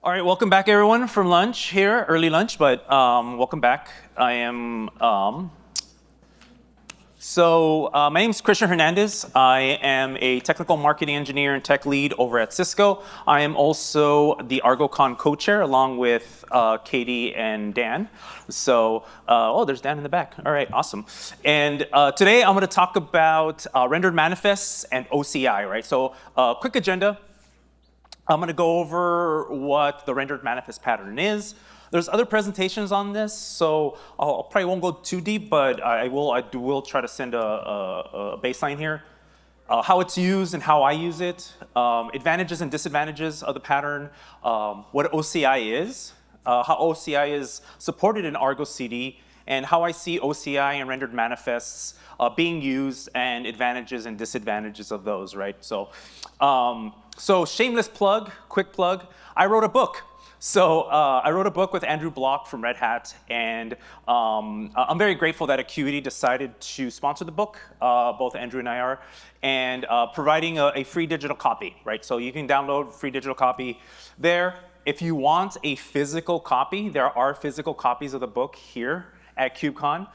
All right, welcome back everyone from lunch here, early lunch, but welcome back. I am, my name is Christian Hernandez. I am a technical marketing engineer and tech lead over at Cisco. I am also the ArgoCon co-chair along with Katie and Dan. So, oh, there's Dan in the back. All right, awesome. And today I'm gonna talk about rendered manifests and OCI, right? So, quick agenda. I'm going to go over what the rendered manifest pattern is. There's other presentations on this, so I probably won't go too deep, but I will try to send a baseline here. How it's used and how I use it, advantages and disadvantages of the pattern, what OCI is, how OCI is supported in Argo CD, and how I see OCI and rendered manifests being used, and advantages and disadvantages of those, right? So shameless plug, quick plug, I wrote a book. So I wrote a book with Andrew Block from Red Hat, and I'm very grateful that Acuity decided to sponsor the book, both Andrew and I are, and providing a free digital copy, right? So you can download free digital copy there. If you want a physical copy, there are physical copies of the book here at KubeCon.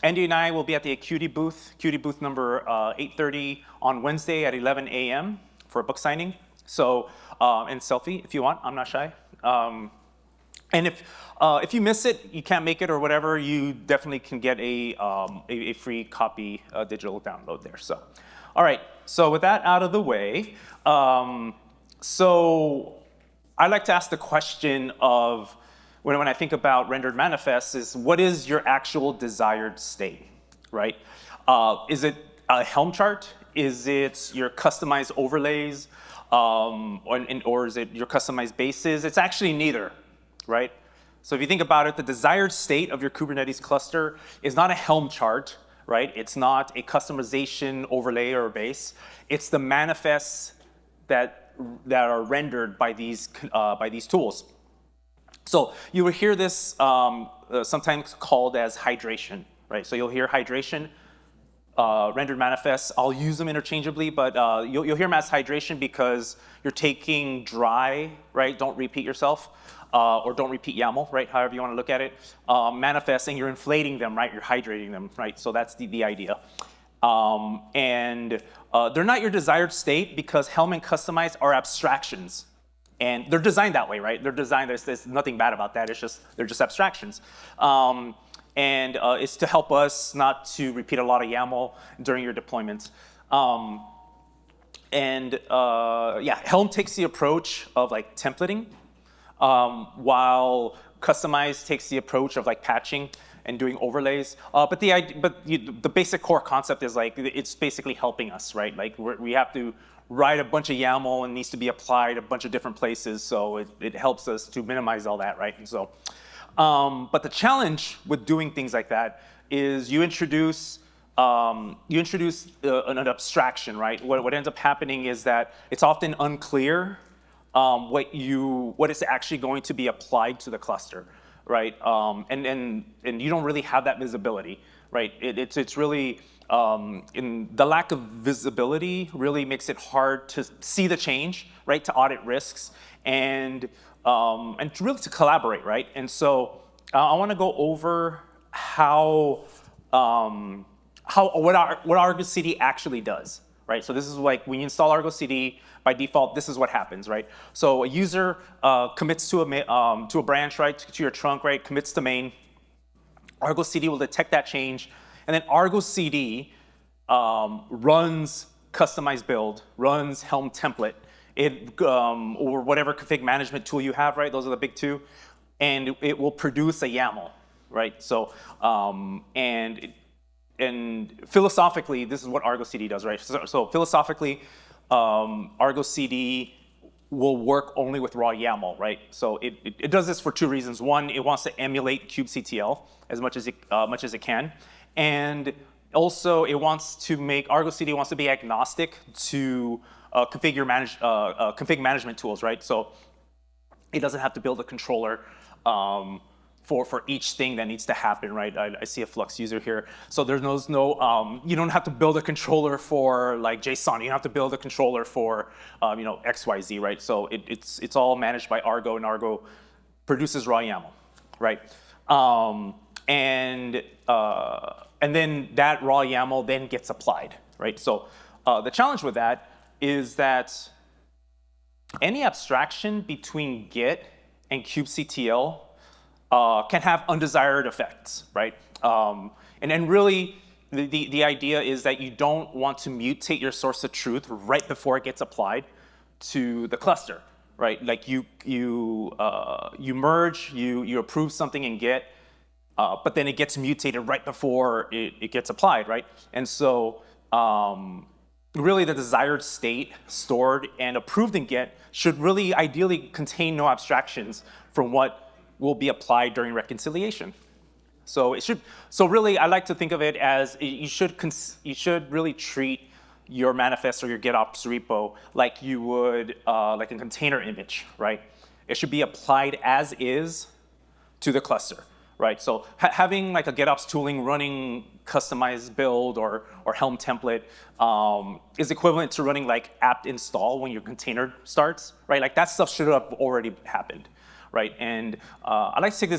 Andy and I will be at the Acuity booth number 8:30 on Wednesday at 11 a.m. for a book signing. So, and selfie if you want, I'm not shy. And if you miss it, you can't make it or whatever, you definitely can get a free copy, digital download there. So, all right, so with that out of the way, so I like to ask the question of, when I think about rendered manifests, is what is your actual desired state, right? Is it a Helm chart? Is it your customized overlays? Or is it your customized bases? It's actually neither, right? So if you think about it, the desired state of your Kubernetes cluster is not a Helm chart, right? It's not a customization overlay or base. It's the manifests that are rendered by these tools. So you will hear this sometimes called as hydration, right? So you'll hear hydration, rendered manifests. I'll use them interchangeably, but you'll hear them as hydration because you're taking dry, right? Don't repeat yourself, or don't repeat YAML, right? However you want to look at it. Manifesting, you're inflating them, right? You're hydrating them, right? So that's the idea. They're not your desired state because Helm and Kustomize are abstractions. And they're designed that way, right? They're designed, there's nothing bad about that. It's just, they're just abstractions. It's to help us not to repeat a lot of YAML during your deployments. Yeah, Helm takes the approach of like templating, while Kustomize takes the approach of like patching and doing overlays. But the basic core concept is like, it's basically helping us, right? Like we have to write a bunch of YAML and needs to be applied a bunch of different places, so it helps us to minimize all that, right? And so, but the challenge with doing things like that is you introduce an abstraction, right? What ends up happening is that it's often unclear what is actually going to be applied to the cluster, right? And you don't really have that visibility, right? It's really in the lack of visibility really makes it hard to see the change, right? To audit risks and really to collaborate, right? And so I want to go over what Argo CD actually does, right? So this is like when you install Argo CD, by default, this is what happens, right? So a user commits to a branch, right? To your trunk, right? Commits to main. Argo CD will detect that change. And then Argo CD runs customized build, runs Helm template, or whatever config management tool you have, right? Those are the big two. And it will produce a YAML, right? So, and philosophically, this is what Argo CD does, right? So philosophically, Argo CD will work only with raw YAML, right? So it does this for two reasons. One, it wants to emulate kubectl as much as it can. And also, Argo CD wants to be agnostic to config management tools, right? So it doesn't have to build a controller for each thing that needs to happen, right? I see a Flux user here. So there's no you don't have to build a controller for like JSON. You don't have to build a controller for XYZ, right? So it's all managed by Argo, and Argo produces raw YAML, right? And then that raw YAML then gets applied, right? So the challenge with that is that any abstraction between Git and kubectl can have undesired effects, right? And then really, the idea is that you don't want to mutate your source of truth right before it gets applied to the cluster, right? Like you merge, you approve something in Git, but then it gets mutated right before it gets applied, right? And so really the desired state stored and approved in Git should really ideally contain no abstractions from what will be applied during reconciliation. So really, I like to think of it as you should really treat your manifest or your GitOps repo like you would like a container image, right? It should be applied as is to the cluster, right? So having like a GitOps tooling running customized build or Helm template is equivalent to running like apt install when your container starts, right? Like that stuff should have already happened, right? And I like to take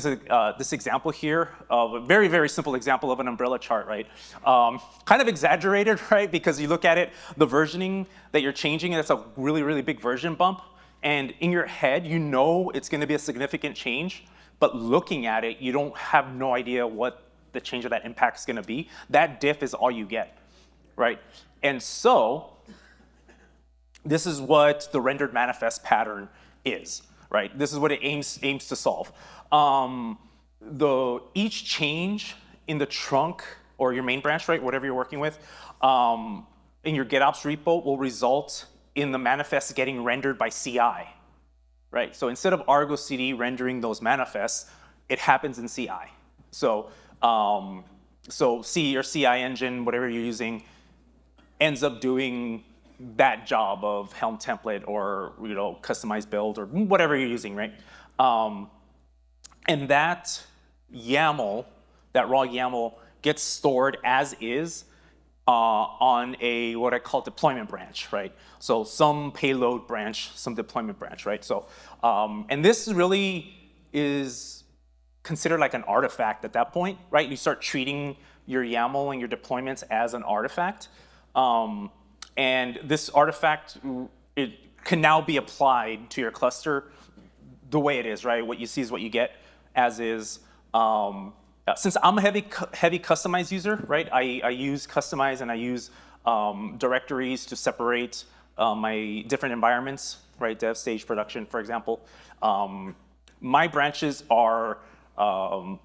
this example here of a very, very simple example of an umbrella chart, right? Kind of exaggerated, right? Because you look at it, the versioning that you're changing, that's a really, really big version bump. And in your head, you know it's going to be a significant change. But looking at it, you don't have no idea what the change of that impact is going to be. That diff is all you get, right? And so this is what the rendered manifest pattern is, right? This is what it aims to solve. Each change in the trunk or your main branch, right, whatever you're working with, in your GitOps repo will result in the manifest getting rendered by CI, right? So instead of Argo CD rendering those manifests, it happens in CI. So your CI engine, whatever you're using, ends up doing that job of Helm template or customized build or whatever you're using, right? And that YAML, that raw YAML, gets stored as is on a what I call deployment branch, right? So some payload branch, some deployment branch, right? So and this really is considered like an artifact at that point, right? You start treating your YAML and your deployments as an artifact. And this artifact, it can now be applied to your cluster the way it is, right? What you see is what you get, as is. Since I'm a heavy Kustomize user, right? I use Kustomize and I use directories to separate my different environments, right? Dev, stage, production, for example. My branches are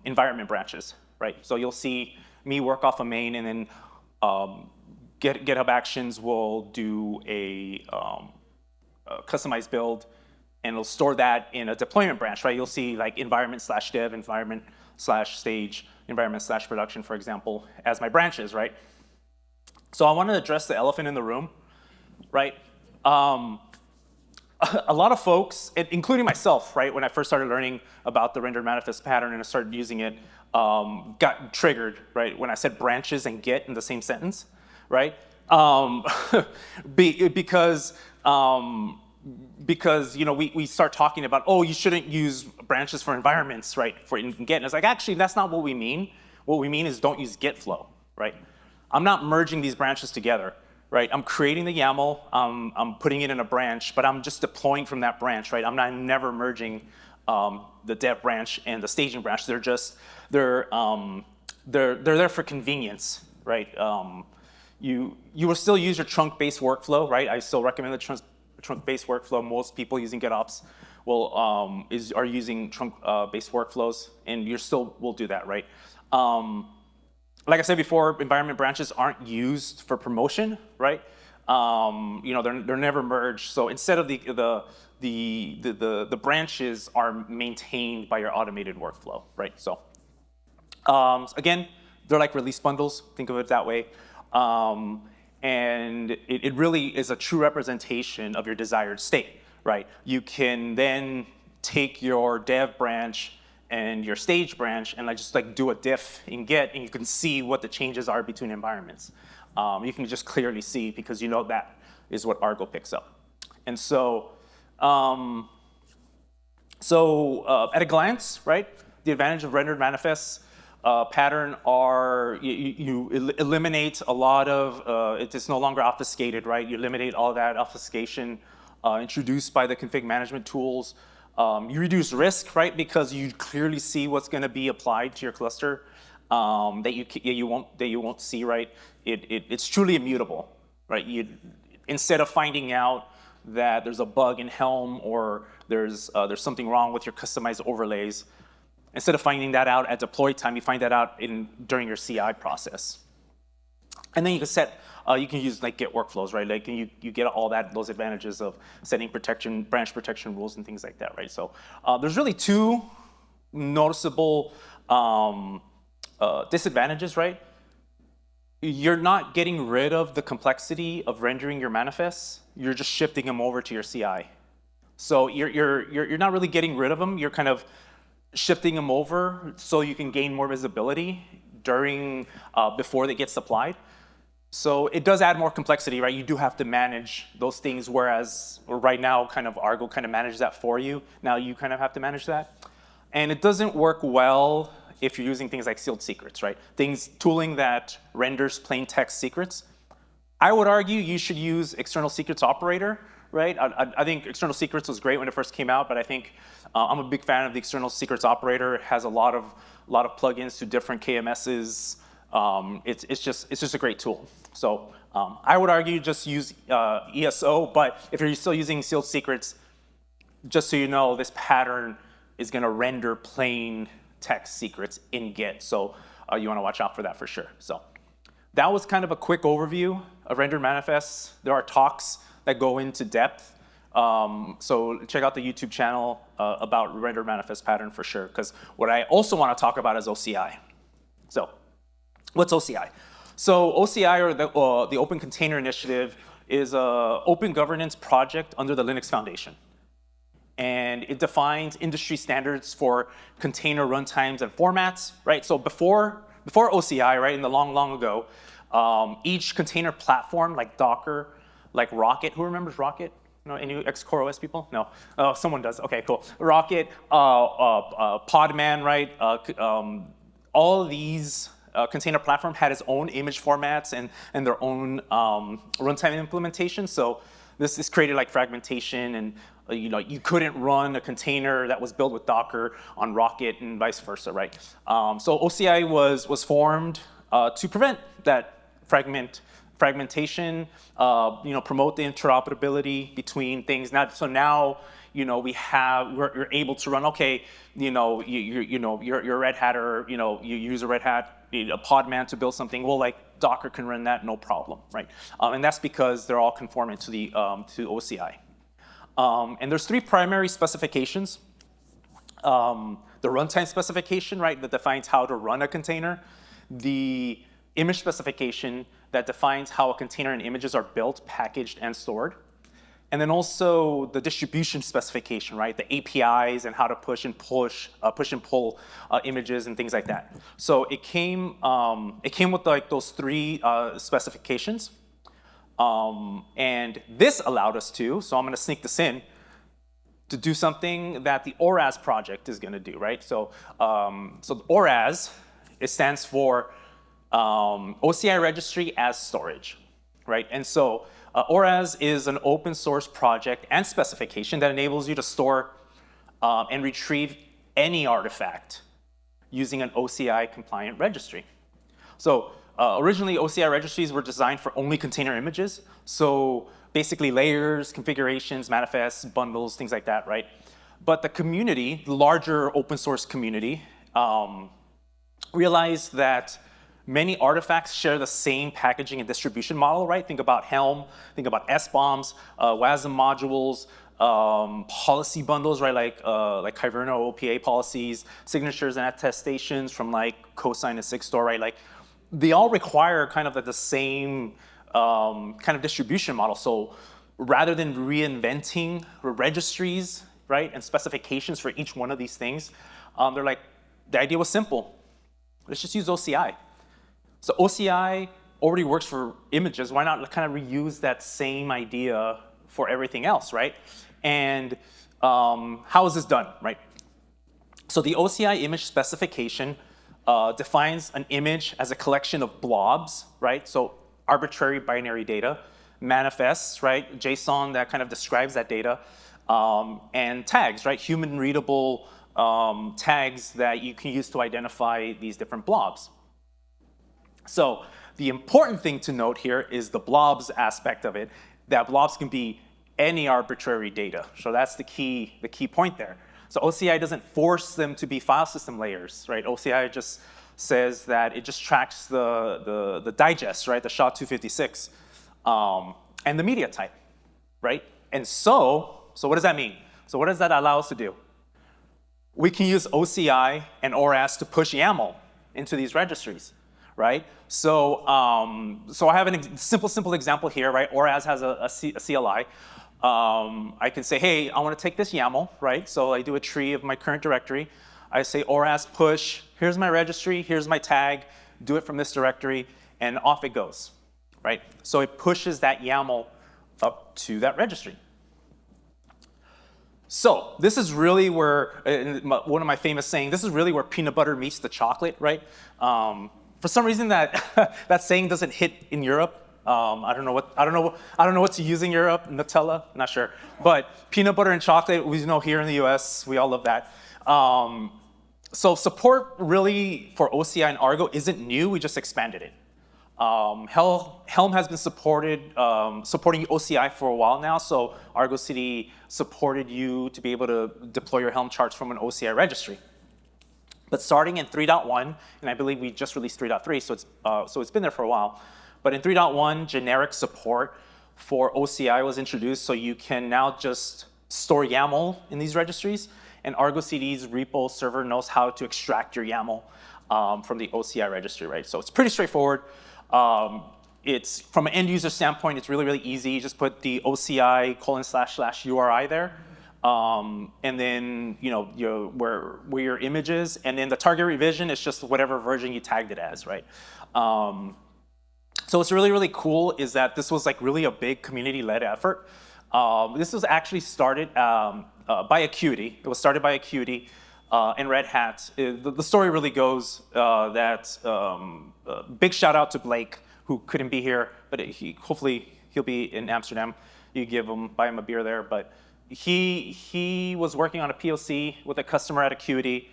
environment branches, right? So you'll see me work off a main, and then GitHub Actions will do a customized build, and it'll store that in a deployment branch, right? You'll see like environment/dev, environment/stage, environment/production, for example, as my branches, right? So I want to address the elephant in the room, right? A lot of folks, including myself, right, when I first started learning about the rendered manifest pattern and I started using it, got triggered, right, when I said branches and Git in the same sentence, right? Because we start talking about, oh, you shouldn't use branches for environments, right, for in Git. And it's like, actually, that's not what we mean. What we mean is don't use Git flow, right? I'm not merging these branches together, right? I'm creating the YAML, I'm putting it in a branch, but I'm just deploying from that branch, right? I'm never merging the dev branch and the staging branch. They're there for convenience, right? You will still use your trunk-based workflow, right? I still recommend the trunk-based workflow. Most people using GitOps are using trunk-based workflows, and you still will do that, right? Like I said before, environment branches aren't used for promotion, right? They're never merged. So instead of the branches are maintained by your automated workflow, right? So again, they're like release bundles. Think of it that way. And it really is a true representation of your desired state, right? You can then take your dev branch and your stage branch, and just do a diff in Git, and you can see what the changes are between environments. You can just clearly see because that is what Argo picks up. And so, at a glance, right, the advantage of rendered manifests pattern are you eliminate a lot of, it's no longer obfuscated, right? You eliminate all that obfuscation introduced by the config management tools. You reduce risk, right? Because you clearly see what's going to be applied to your cluster that you won't see, right? It's truly immutable, right? Instead of finding out that there's a bug in Helm or there's something wrong with your customized overlays, instead of finding that out at deploy time, you find that out during your CI process. And then you can use Git workflows, right? You get all those advantages of setting branch protection rules and things like that, right? So there's really two noticeable disadvantages, right? You're not getting rid of the complexity of rendering your manifests. You're just shifting them over to your CI. So you're not really getting rid of them. You're kind of shifting them over so you can gain more visibility before they get supplied. So it does add more complexity, right? You do have to manage those things, whereas right now Argo manages that for you. Now you have to manage that. And it doesn't work well if you're using things like sealed secrets, right? Tooling that renders plain text secrets. I would argue you should use external secrets operator, right? I think external secrets was great when it first came out, but I think I'm a big fan of the external secrets operator. It has a lot of plugins to different KMSs. It's just a great tool. So I would argue just use ESO, but if you're still using sealed secrets, just so you know, this pattern is going to render plain text secrets in Git. So you want to watch out for that for sure. So that was kind of a quick overview of rendered manifests. There are talks that go into depth. So check out the YouTube channel about rendered manifest pattern for sure, because what I also want to talk about is OCI. So what's OCI? So OCI, or the Open Container Initiative, is an open governance project under the Linux Foundation. And it defines industry standards for container runtimes and formats, right? So before OCI, right, in the long ago, each container platform, like Docker, like Rocket, who remembers Rocket? No, any ex-Core OS people? No, someone does. Okay, cool. Rocket, Podman, right? All of these container platform had its own image formats and their own runtime implementation. So this created fragmentation, and you couldn't run a container that was built with Docker on Rocket and vice versa, right? So OCI was formed to prevent that fragmentation, promote the interoperability between things. So now we're able to run. Okay, you're a Red Hatter. You use a Red Hat, a Podman to build something. Well, Docker can run that, no problem, right? And that's because they're all conformant to the to OCI. And there's three primary specifications. The runtime specification, right, that defines how to run a container. The image specification that defines how a container and images are built, packaged, and stored. And then also the distribution specification, right, the APIs and how to push and pull images and things like that. So it came with those three specifications. And this allowed us to, so I'm going to sneak this in, to do something that the ORAS project is going to do, right? So, so ORAS, it stands for OCI Registry as Storage, right? And so ORAS is an open source project and specification that enables you to store and retrieve any artifact using an OCI compliant registry. So originally, OCI registries were designed for only container images. So basically layers, configurations, manifests, bundles, things like that, right? But the community, the larger open source community, realized that many artifacts share the same packaging and distribution model, right? Think about Helm, think about SBOMs, WASM modules, policy bundles, right? Like Kyverno OPA policies, signatures and attestations from Cosign and Sigstore, right? They all require kind of the same kind of distribution model. So rather than reinventing registries, right, and specifications for each one of these things, they're like, the idea was simple. Let's just use OCI. So OCI already works for images. Why not kind of reuse that same idea for everything else, right? And how is this done, right? So the OCI image specification defines an image as a collection of blobs, right? So arbitrary binary data, manifests, right? JSON that kind of describes that data, and tags, right? Human readable tags that you can use to identify these different blobs. So the important thing to note here is the blobs aspect of it, that blobs can be any arbitrary data. So that's the key point there. So OCI doesn't force them to be file system layers, right? OCI just says that it just tracks the digest, right? The SHA-256, and the media type, right? And so what does that mean? So what does that allow us to do? We can use OCI and ORAS to push YAML into these registries, right? So I have a simple example here, right? ORAS has a CLI. I can say, hey, I want to take this YAML, right? So I do a tree of my current directory. I say ORAS push, here's my registry, here's my tag, do it from this directory, and off it goes, right? So it pushes that YAML up to that registry. So this is really where, one of my famous sayings, this is really where peanut butter meets the chocolate, right? For some reason that saying doesn't hit in Europe. I don't know what to use in Europe. Nutella, not sure. But peanut butter and chocolate, we know here in the US, we all love that. So support really for OCI and Argo isn't new. We just expanded it. Helm has been supporting OCI for a while now. So Argo CD supported you to be able to deploy your Helm charts from an OCI registry. But starting in 3.1, and I believe we just released 3.3, so it's been there for a while. But in 3.1, generic support for OCI was introduced, so you can now just store YAML in these registries, and Argo CD's repo server knows how to extract your YAML from the OCI registry, right? So it's pretty straightforward. It's from an end user standpoint, it's really easy. You just put the OCI ://URI there, and then where your image is, and then the target revision is just whatever version you tagged it as, right? So what's really cool is that this was like really a big community-led effort. This was actually started by Acuity. It was started by Acuity and Red Hat. The story really goes that big shout out to Blake, who couldn't be here, but hopefully he'll be in Amsterdam. You buy him a beer there. But he was working on a POC with a customer at Acuity.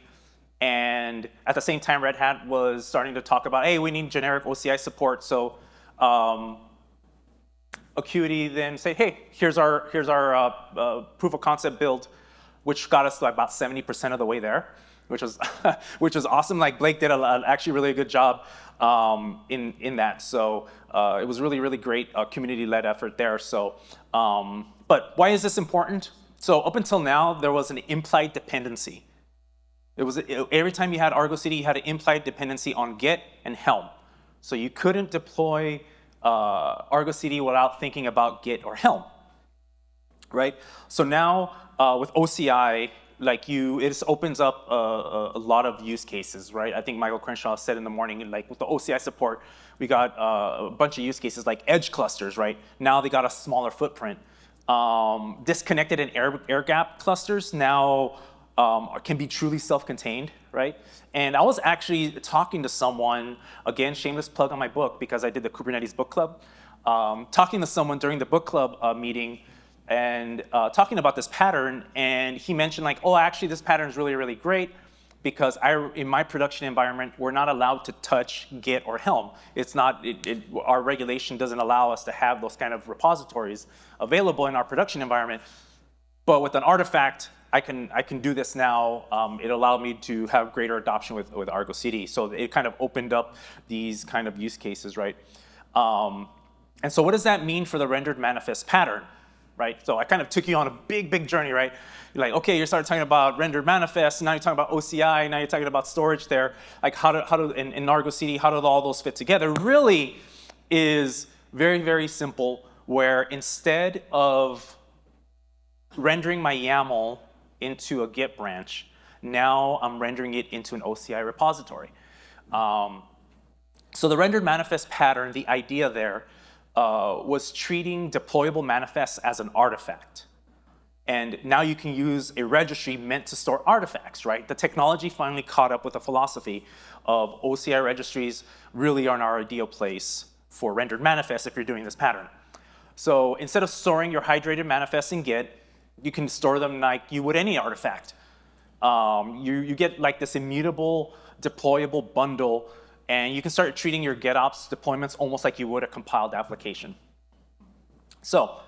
And at the same time, Red Hat was starting to talk about, hey, we need generic OCI support. So Acuity then said, hey, here's our proof of concept build, which got us to about 70% of the way there, which was which was awesome. Like Blake did actually really good job in that. So it was really great community-led effort there. So, but why is this important? So up until now, there was an implied dependency. Every time you had Argo CD, you had an implied dependency on Git and Helm. So you couldn't deploy Argo CD without thinking about Git or Helm, right? So now with OCI, it opens up a lot of use cases, right? I think Michael Crenshaw said in the morning, like with the OCI support, we got a bunch of use cases like edge clusters, right? Now they got a smaller footprint. Disconnected and air gap clusters now can be truly self-contained, right? And I was actually talking to someone, again, shameless plug on my book because I did the Kubernetes book club, talking to someone during the book club meeting and talking about this pattern, and he mentioned like, oh, actually this pattern is really great because in my production environment, we're not allowed to touch Git or Helm. It's not, our regulation doesn't allow us to have those kind of repositories available in our production environment. But with an artifact, I can do this now. It allowed me to have greater adoption with Argo CD. So it kind of opened up these kind of use cases, right? And so what does that mean for the rendered manifest pattern, right? So I kind of took you on a big journey, right? You're like, okay, you started talking about rendered manifest, now you're talking about OCI, now you're talking about storage there. Like how do in Argo CD, how do all those fit together? Really is very simple, where instead of rendering my YAML into a Git branch. Now I'm rendering it into an OCI repository. So the rendered manifest pattern, the idea there was treating deployable manifests as an artifact. And now you can use a registry meant to store artifacts, right? The technology finally caught up with the philosophy of OCI registries really are an ideal place for rendered manifests if you're doing this pattern. So instead of storing your hydrated manifests in Git, you can store them like you would any artifact. You get like this immutable, deployable bundle, and you can start treating your GitOps deployments almost like you would a compiled application. So,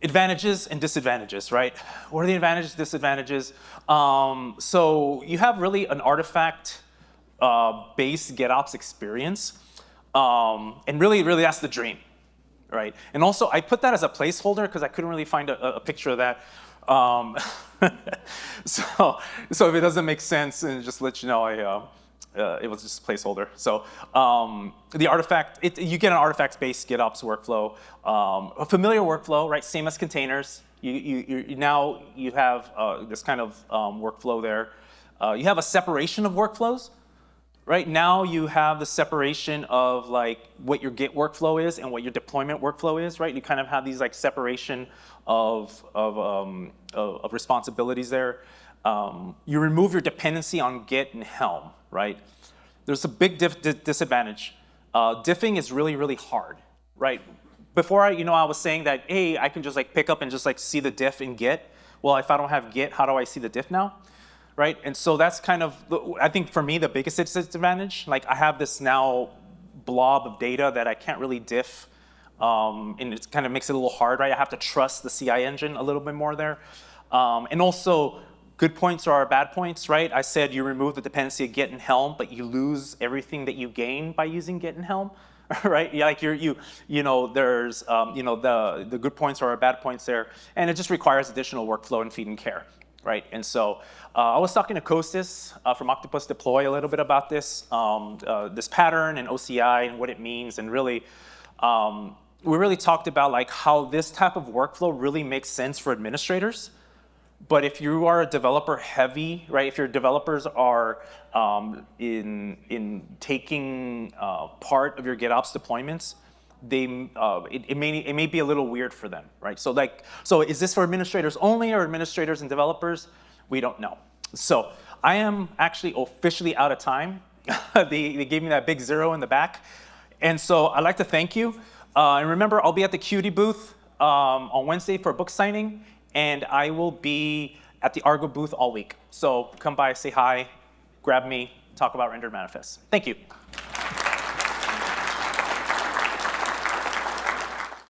advantages and disadvantages, right? What are the advantages, disadvantages? So you have really an artifact-based GitOps experience, and really that's the dream, right? And also, I put that as a placeholder because I couldn't really find a picture of that. So if it doesn't make sense, and just let you know, it was just a placeholder. So the artifact, you get an artifact-based GitOps workflow, a familiar workflow, right? Same as containers. Now you have this kind of workflow there. You have a separation of workflows. Right now you have the separation of like what your Git workflow is and what your deployment workflow is, right? You kind of have these like separation of responsibilities there. You remove your dependency on Git and Helm, right? There's a big disadvantage. Diffing is really hard, right? Before I was saying that, hey, I can just like pick up and just like see the diff in Git. Well, if I don't have Git, how do I see the diff now? Right, and so that's kind of, I think for me, the biggest disadvantage. Like I have this now blob of data that I can't really diff, and it kind of makes it a little hard, right? I have to trust the CI engine a little bit more there. And also, good points are bad points, right? I said you remove the dependency of Git and Helm, but you lose everything that you gain by using Git and Helm, right? Yeah, like there's the good points are bad points there, and it just requires additional workflow and feed and care. Right, and so I was talking to Kostis from Octopus Deploy a little bit about this pattern and OCI and what it means, and really, we really talked about like how this type of workflow really makes sense for administrators. But if you are a developer heavy, right, if your developers are in taking part of your GitOps deployments, it may be a little weird for them, right? So is this for administrators only or administrators and developers? We don't know. So I am actually officially out of time. They gave me that big 0 in the back. And so I'd like to thank you. And remember, I'll be at the QD booth on Wednesday for a book signing, and I will be at the Argo booth all week. So come by, say hi, grab me, talk about rendered manifests. Thank you.